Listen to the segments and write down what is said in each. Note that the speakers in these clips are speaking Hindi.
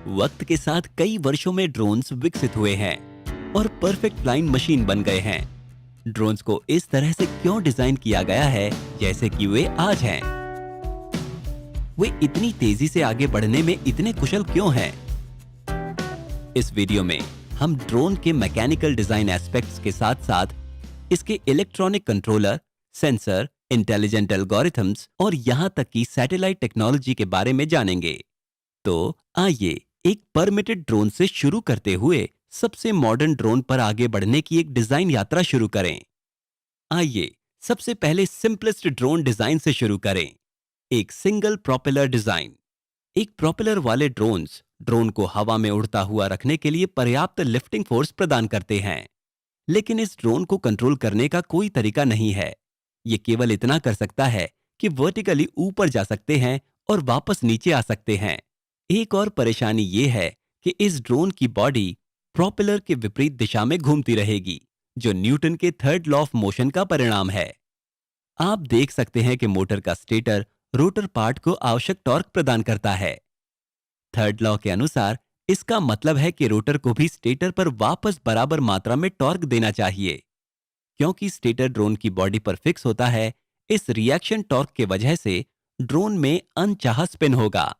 वक्त के साथ कई वर्षों में ड्रोन्स विकसित हुए हैं और परफेक्ट फ्लाइंग मशीन बन गए हैं। ड्रोन्स को इस तरह से क्यों डिजाइन किया गया है जैसे कि वे आज हैं? वे इतनी तेजी से आगे बढ़ने में इतने कुशल क्यों हैं? इस वीडियो में हम ड्रोन के मैकेनिकल डिजाइन एस्पेक्ट्स के साथ साथ इसके electronic controller, sensor, intelligent algorithms और यहाँ तक कि सैटेलाइट टेक्नोलॉजी के बारे में जानेंगे। तो आइए एक परमिटेड ड्रोन से शुरू करते हुए सबसे मॉडर्न ड्रोन पर आगे बढ़ने की एक डिजाइन यात्रा शुरू करें। आइए सबसे पहले सिंपलेस्ट ड्रोन डिजाइन से शुरू करें, एक सिंगल प्रोपेलर डिजाइन। एक प्रोपेलर वाले ड्रोन्स ड्रोन को हवा में उड़ता हुआ रखने के लिए पर्याप्त लिफ्टिंग फोर्स प्रदान करते हैं, लेकिन इस ड्रोन को कंट्रोल करने का कोई तरीका नहीं है। ये केवल इतना कर सकता है कि वर्टिकली ऊपर जा सकते हैं और वापस नीचे आ सकते हैं। एक और परेशानी ये है कि इस ड्रोन की बॉडी प्रोपेलर के विपरीत दिशा में घूमती रहेगी, जो न्यूटन के थर्ड लॉ ऑफ मोशन का परिणाम है। आप देख सकते हैं कि मोटर का स्टेटर रोटर पार्ट को आवश्यक टॉर्क प्रदान करता है। थर्ड लॉ के अनुसार इसका मतलब है कि रोटर को भी स्टेटर पर वापस बराबर मात्रा में टॉर्क देना चाहिए। क्योंकि स्टेटर ड्रोन की बॉडी पर फिक्स होता है, इस रिएक्शन टॉर्क के वजह से ड्रोन में अनचाहा स्पिन होगा।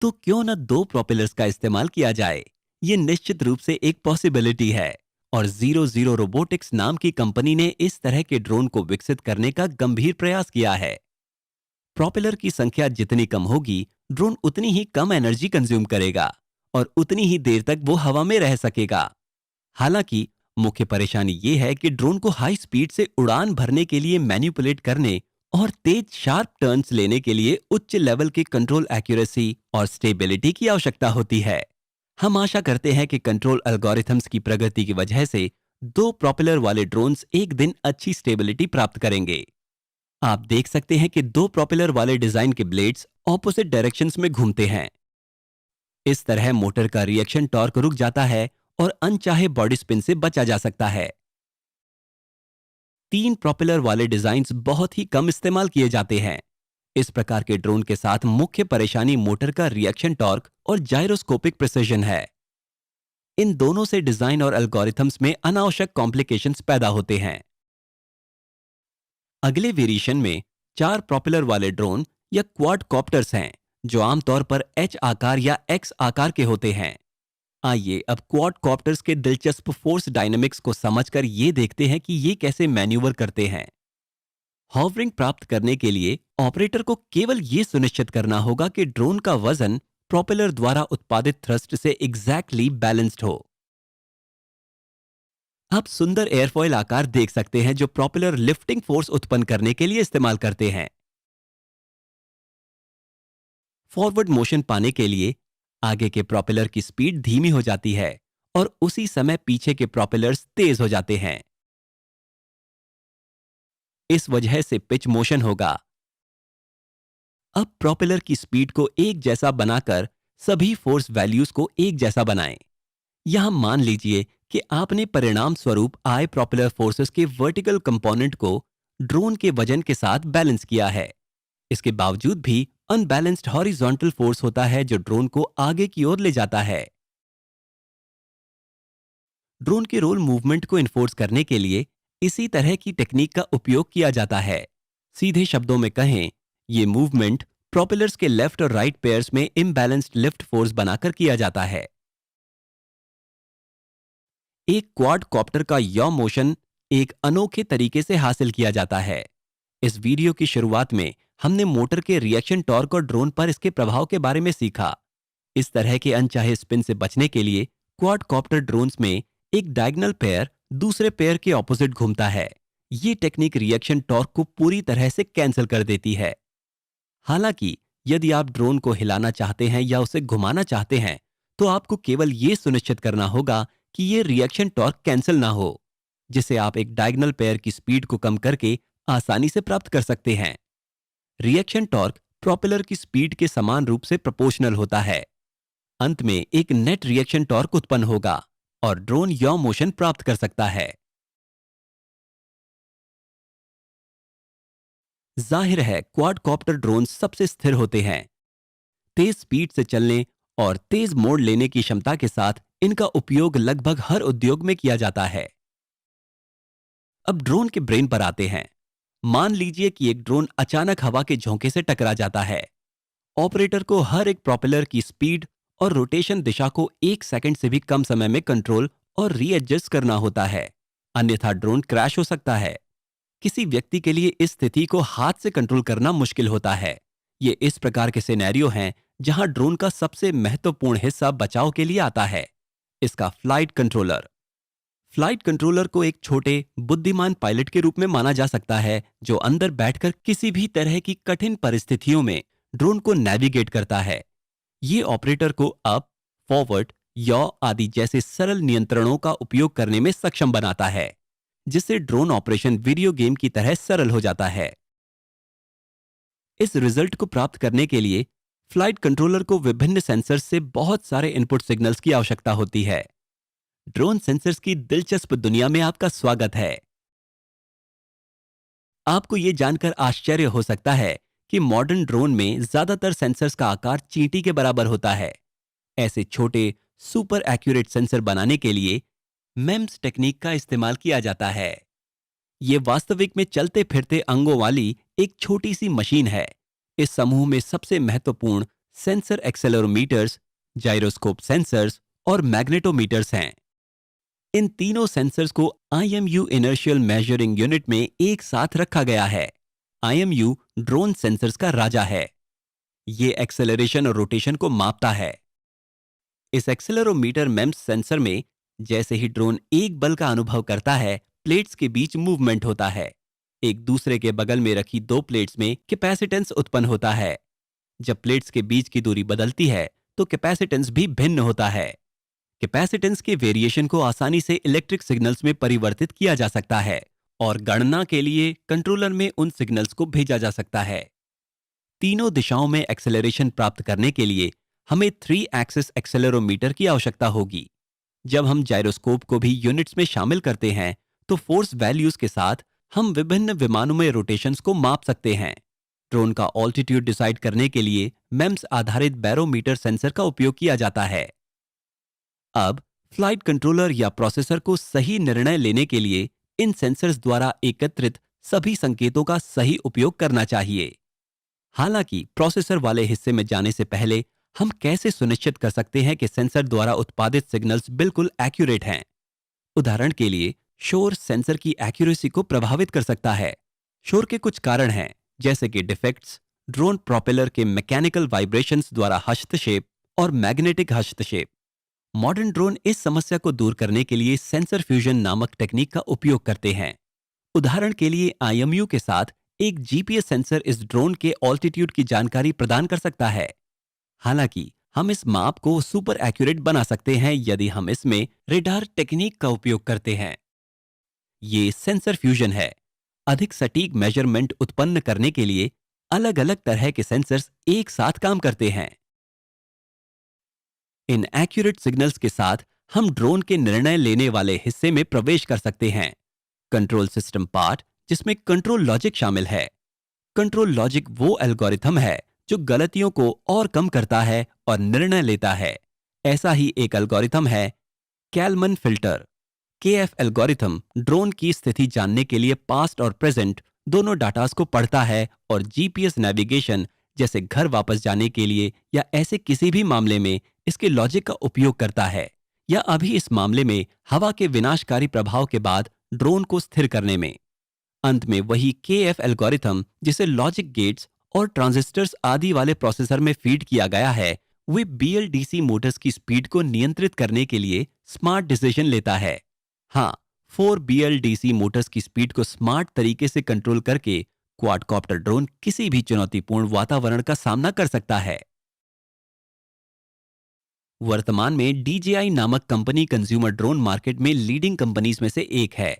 तो क्यों न दो प्रोपेलर्स का इस्तेमाल किया जाए? ये निश्चित रूप से एक पॉसिबिलिटी है और 00 रोबोटिक्स नाम की कंपनी ने इस तरह के ड्रोन को विकसित करने का गंभीर प्रयास किया है। प्रोपेलर की संख्या जितनी कम होगी, ड्रोन उतनी ही कम एनर्जी कंज्यूम करेगा और उतनी ही देर तक वो हवा में रह सकेगा। हालांकि मुख्य परेशानी ये है कि ड्रोन को हाई स्पीड से उड़ान भरने के लिए मैनिपुलेट करने और तेज शार्प टर्न्स लेने के लिए उच्च लेवल की कंट्रोल एक्यूरेसी और स्टेबिलिटी की आवश्यकता होती है। हम आशा करते हैं कि कंट्रोल एल्गोरिथम्स की प्रगति की वजह से दो प्रोपेलर वाले ड्रोन्स एक दिन अच्छी स्टेबिलिटी प्राप्त करेंगे। आप देख सकते हैं कि दो प्रोपेलर वाले डिजाइन के ब्लेड्स ऑपोजिट डायरेक्शंस में घूमते हैं। इस तरह मोटर का रिएक्शन टॉर्क रुक जाता है और अनचाहे बॉडी स्पिन से बचा जा सकता है। तीन प्रोपेलर वाले डिजाइन्स बहुत ही कम इस्तेमाल किए जाते हैं। इस प्रकार के ड्रोन के साथ मुख्य परेशानी मोटर का रिएक्शन टॉर्क और जायरोस्कोपिक प्रिसिजन है। इन दोनों से डिजाइन और एल्गोरिथम्स में अनावश्यक कॉम्प्लिकेशंस पैदा होते हैं। अगले वेरिएशन में चार प्रोपेलर वाले ड्रोन या क्वाडकॉप्टर्स हैं, जो आमतौर पर एच आकार या एक्स आकार के होते हैं। आइए अब क्वाडकॉप्टर्स के दिलचस्प फोर्स डायनेमिक्स को समझकर ये देखते हैं कि ये कैसे मैन्यूवर करते हैं। हॉवरिंग प्राप्त करने के लिए ऑपरेटर को केवल ये सुनिश्चित करना होगा कि ड्रोन का वजन प्रोपेलर द्वारा उत्पादित थ्रस्ट से एग्जैक्टली बैलेंस्ड हो। आप सुंदर एयरफॉयल आकार देख सकते हैं जो प्रोपेलर लिफ्टिंग फोर्स उत्पन्न करने के लिए इस्तेमाल करते हैं। फॉरवर्ड मोशन पाने के लिए आगे के प्रोपेलर की स्पीड धीमी हो जाती है और उसी समय पीछे के प्रोपेलर्स तेज हो जाते हैं। इस वजह से पिच मोशन होगा। अब प्रोपेलर की स्पीड को एक जैसा बनाकर सभी फोर्स वैल्यूज को एक जैसा बनाएं। यहां मान लीजिए कि आपने परिणाम स्वरूप आए प्रोपेलर फोर्सेस के वर्टिकल कंपोनेंट को ड्रोन के वजन के साथ बैलेंस किया है। इसके बावजूद भी अनबैलेंस्ड हॉरिजॉन्टल फोर्स होता है जो ड्रोन को आगे की ओर ले जाता है। ड्रोन के रोल मूवमेंट को इन्फोर्स करने के लिए इसी तरह की टेक्निक का उपयोग किया जाता है। सीधे शब्दों में कहें, ये मूवमेंट प्रोपेलर्स के लेफ्ट और राइट पेयर्स में इम्बैलेंस्ड लिफ्ट फोर्स बनाकर किया जाता है। एक क्वाडकॉप्टर का यॉ मोशन एक अनोखे तरीके से हासिल किया जाता है। इस वीडियो की शुरुआत में हमने मोटर के रिएक्शन टॉर्क और ड्रोन पर इसके प्रभाव के बारे में सीखा। इस तरह के अनचाहे स्पिन से बचने के लिए क्वाडकॉप्टर ड्रोन्स में एक डायगोनल पेयर दूसरे पेयर के ऑपोजिट घूमता है। ये टेक्निक रिएक्शन टॉर्क को पूरी तरह से कैंसिल कर देती है। हालांकि यदि आप ड्रोन को हिलाना चाहते हैं या उसे घुमाना चाहते हैं, तो आपको केवल ये सुनिश्चित करना होगा कि ये रिएक्शन टॉर्क कैंसिल ना हो, जिसे आप एक डायगोनल पेयर की स्पीड को कम करके आसानी से प्राप्त कर सकते हैं। रिएक्शन टॉर्क प्रोपेलर की स्पीड के समान रूप से प्रोपोर्शनल होता है। अंत में एक नेट रिएक्शन टॉर्क उत्पन्न होगा और ड्रोन यॉ मोशन प्राप्त कर सकता है। जाहिर है क्वाडकॉप्टर ड्रोन सबसे स्थिर होते हैं। तेज स्पीड से चलने और तेज मोड़ लेने की क्षमता के साथ इनका उपयोग लगभग हर उद्योग में किया जाता है। अब ड्रोन के ब्रेन पर आते हैं। मान लीजिए कि एक ड्रोन अचानक हवा के झोंके से टकरा जाता है। ऑपरेटर को हर एक प्रोपेलर की स्पीड और रोटेशन दिशा को 1 सेकंड से भी कम समय में कंट्रोल और रीएडजस्ट करना होता है, अन्यथा ड्रोन क्रैश हो सकता है। किसी व्यक्ति के लिए इस स्थिति को हाथ से कंट्रोल करना मुश्किल होता है। ये इस प्रकार के सिनेरियो हैं जहां ड्रोन का सबसे महत्वपूर्ण हिस्सा बचाव के लिए आता है, इसका फ्लाइट कंट्रोलर। फ्लाइट कंट्रोलर को एक छोटे बुद्धिमान पायलट के रूप में माना जा सकता है, जो अंदर बैठकर किसी भी तरह की कठिन परिस्थितियों में ड्रोन को नेविगेट करता है। ये ऑपरेटर को अप, फॉरवर्ड, याव आदि जैसे सरल नियंत्रणों का उपयोग करने में सक्षम बनाता है, जिससे ड्रोन ऑपरेशन वीडियो गेम की तरह सरल हो जाता है। इस रिजल्ट को प्राप्त करने के लिए फ्लाइट कंट्रोलर को विभिन्न सेंसर्स से बहुत सारे इनपुट सिग्नल्स की आवश्यकता होती है। ड्रोन सेंसर्स की दिलचस्प दुनिया में आपका स्वागत है। आपको यह जानकर आश्चर्य हो सकता है कि मॉडर्न ड्रोन में ज्यादातर सेंसर्स का आकार चींटी के बराबर होता है। ऐसे छोटे सुपर एक्यूरेट सेंसर बनाने के लिए मेम्स टेक्निक का इस्तेमाल किया जाता है। ये वास्तविक में चलते फिरते अंगों वाली एक छोटी सी मशीन है। इस समूह में सबसे महत्वपूर्ण सेंसर एक्सेलेरोमीटर्स, जाइरोस्कोप सेंसर्स और मैग्नेटोमीटर्स हैं। इन तीनों सेंसर्स को IMU इनर्शियल मेजरिंग यूनिट में एक साथ रखा गया है। IMU ड्रोन सेंसर्स का राजा है। ये एक्सेलरेशन और रोटेशन को मापता है। इस एक्सेलेरोमीटर मेम्स सेंसर में जैसे ही ड्रोन एक बल का अनुभव करता है, प्लेट्स के बीच मूवमेंट होता है। एक दूसरे के बगल में रखी दो प्लेट्स में कैपेसिटेंस उत्पन्न होता है। जब प्लेट्स के बीच की दूरी बदलती है तो कैपेसिटेंस भी भिन्न होता है। कैपेसिटेंस के वेरिएशन को आसानी से इलेक्ट्रिक सिग्नल्स में परिवर्तित किया जा सकता है और गणना के लिए कंट्रोलर में उन सिग्नल्स को भेजा जा सकता है। तीनों दिशाओं में एक्सेलरेशन प्राप्त करने के लिए हमें 3 एक्सिस एक्सेलेरोमीटर की आवश्यकता होगी। जब हम जाइरोस्कोप को भी यूनिट्स में शामिल करते हैं तो फोर्स वैल्यूज के साथ हम विभिन्न विमानों में रोटेशंस को माप सकते हैं। ड्रोन का ऑल्टीट्यूड डिसाइड करने के लिए मेम्स आधारित बैरोमीटर सेंसर का उपयोग किया जाता है। अब फ्लाइट कंट्रोलर या प्रोसेसर को सही निर्णय लेने के लिए इन सेंसर्स द्वारा एकत्रित सभी संकेतों का सही उपयोग करना चाहिए। हालांकि प्रोसेसर वाले हिस्से में जाने से पहले हम कैसे सुनिश्चित कर सकते हैं कि सेंसर द्वारा उत्पादित सिग्नल्स बिल्कुल एक्यूरेट हैं? उदाहरण के लिए, शोर सेंसर की एक्यूरेसी को प्रभावित कर सकता है। शोर के कुछ कारण हैं, जैसे कि डिफेक्ट्स, ड्रोन प्रोपेलर के मैकेनिकल वाइब्रेशंस द्वारा हस्तक्षेप और मैग्नेटिक हस्तक्षेप। मॉडर्न ड्रोन इस समस्या को दूर करने के लिए सेंसर फ्यूजन नामक टेक्निक का उपयोग करते हैं। उदाहरण के लिए, IMU के साथ एक GPS सेंसर इस ड्रोन के ऑल्टीट्यूड की जानकारी प्रदान कर सकता है। हालांकि हम इस माप को सुपर एक्यूरेट बना सकते हैं यदि हम इसमें रेडार टेक्निक का उपयोग करते हैं। ये सेंसर फ्यूजन है। अधिक सटीक मेजरमेंट उत्पन्न करने के लिए अलग अलग तरह के सेंसर्स एक साथ काम करते हैं। इन एक्यूरेट सिग्नल्स के साथ हम ड्रोन के निर्णय लेने वाले हिस्से में प्रवेश कर सकते हैं। कंट्रोल सिस्टम पार्ट, जिसमें कंट्रोल लॉजिक शामिल है। कंट्रोल लॉजिक वो एल्गोरिथम है जो गलतियों को और कम करता है और निर्णय लेता है। ऐसा ही एक एल्गोरिथम है कैलमन फिल्टर। KF एल्गोरिथम ड्रोन की स्थिति जानने के लिए पास्ट और प्रेजेंट दोनों डाटास को पढ़ता है और GPS नेविगेशन जैसे घर वापस जाने के लिए या ऐसे किसी भी मामले में इसके लॉजिक का उपयोग करता है, या अभी इस मामले में हवा के विनाशकारी प्रभाव के बाद ड्रोन को स्थिर करने में। अंत में वही KF एल्गोरिथम जिसे लॉजिक गेट्स और ट्रांजिस्टर्स आदि वाले प्रोसेसर में फीड किया गया है, वे BLDC मोटर्स की स्पीड को नियंत्रित करने के लिए स्मार्ट डिसीजन लेता है। हाँ, 4 BLDC मोटर्स की स्पीड को स्मार्ट तरीके से कंट्रोल करके क्वाडकॉप्टर ड्रोन किसी भी चुनौतीपूर्ण वातावरण का सामना कर सकता है। वर्तमान में DJI नामक कंपनी कंज्यूमर ड्रोन मार्केट में लीडिंग कंपनीज में से एक है।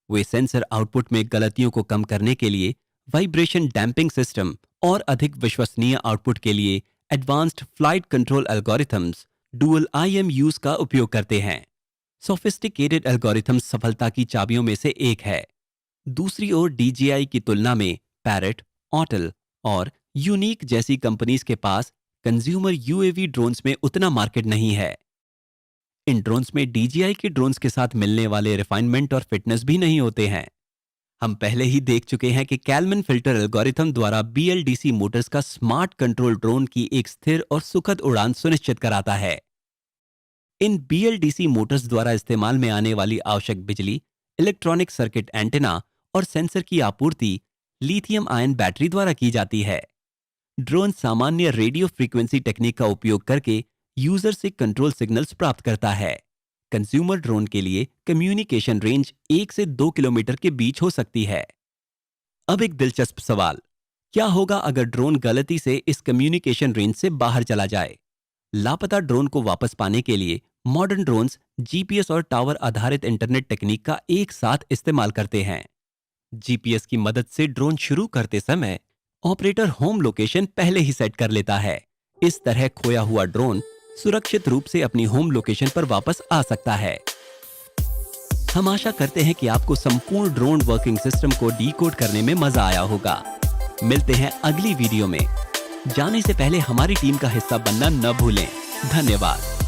वे सेंसर आउटपुट में गलतियों को कम करने के लिए वाइब्रेशन डैम्पिंग सिस्टम और अधिक विश्वसनीय आउटपुट के लिए advanced flight control algorithms dual IMUs का उपयोग करते हैं। सोफिस्टिकेटेड एल्गोरिथम्स सफलता की चाबियों में से एक है। दूसरी ओर DJI की तुलना में पैरेट, ऑटल और यूनिक जैसी कंपनीज के पास कंज्यूमर यूएवी ड्रोन्स में उतना मार्केट नहीं है। इन ड्रोन्स में DJI के ड्रोन्स के साथ मिलने वाले रिफाइनमेंट और फिटनेस भी नहीं होते हैं। हम पहले ही देख चुके हैं कि कैलमन फिल्टर एल्गोरिथम द्वारा BLDC मोटर्स का स्मार्ट कंट्रोल ड्रोन की एक स्थिर और सुखद उड़ान सुनिश्चित कराता है। इन BLDC मोटर्स द्वारा इस्तेमाल में आने वाली आवश्यक बिजली, इलेक्ट्रॉनिक सर्किट एंटेना और सेंसर की आपूर्ति लिथियम आयन बैटरी द्वारा की जाती है। ड्रोन सामान्य रेडियो फ्रीक्वेंसी टेक्निक का उपयोग करके यूजर से कंट्रोल सिग्नल्स प्राप्त करता है। कंज्यूमर ड्रोन के लिए कम्युनिकेशन रेंज 1 से 2 किलोमीटर के बीच हो सकती है। अब एक दिलचस्प सवाल, क्या होगा अगर ड्रोन गलती से इस कम्युनिकेशन रेंज से बाहर चला जाए? लापता ड्रोन को वापस पाने के लिए मॉडर्न ड्रोन्स GPS और टावर आधारित इंटरनेट टेक्निक का एक साथ इस्तेमाल करते हैं। GPS की मदद से ड्रोन शुरू करते समय ऑपरेटर होम लोकेशन पहले ही सेट कर लेता है। इस तरह खोया हुआ ड्रोन सुरक्षित रूप से अपनी होम लोकेशन पर वापस आ सकता है। हम आशा करते हैं कि आपको संपूर्ण ड्रोन वर्किंग सिस्टम को डीकोड करने में मजा आया होगा। मिलते हैं अगली वीडियो में। जाने से पहले हमारी टीम का हिस्सा बनना न भूलें। धन्यवाद।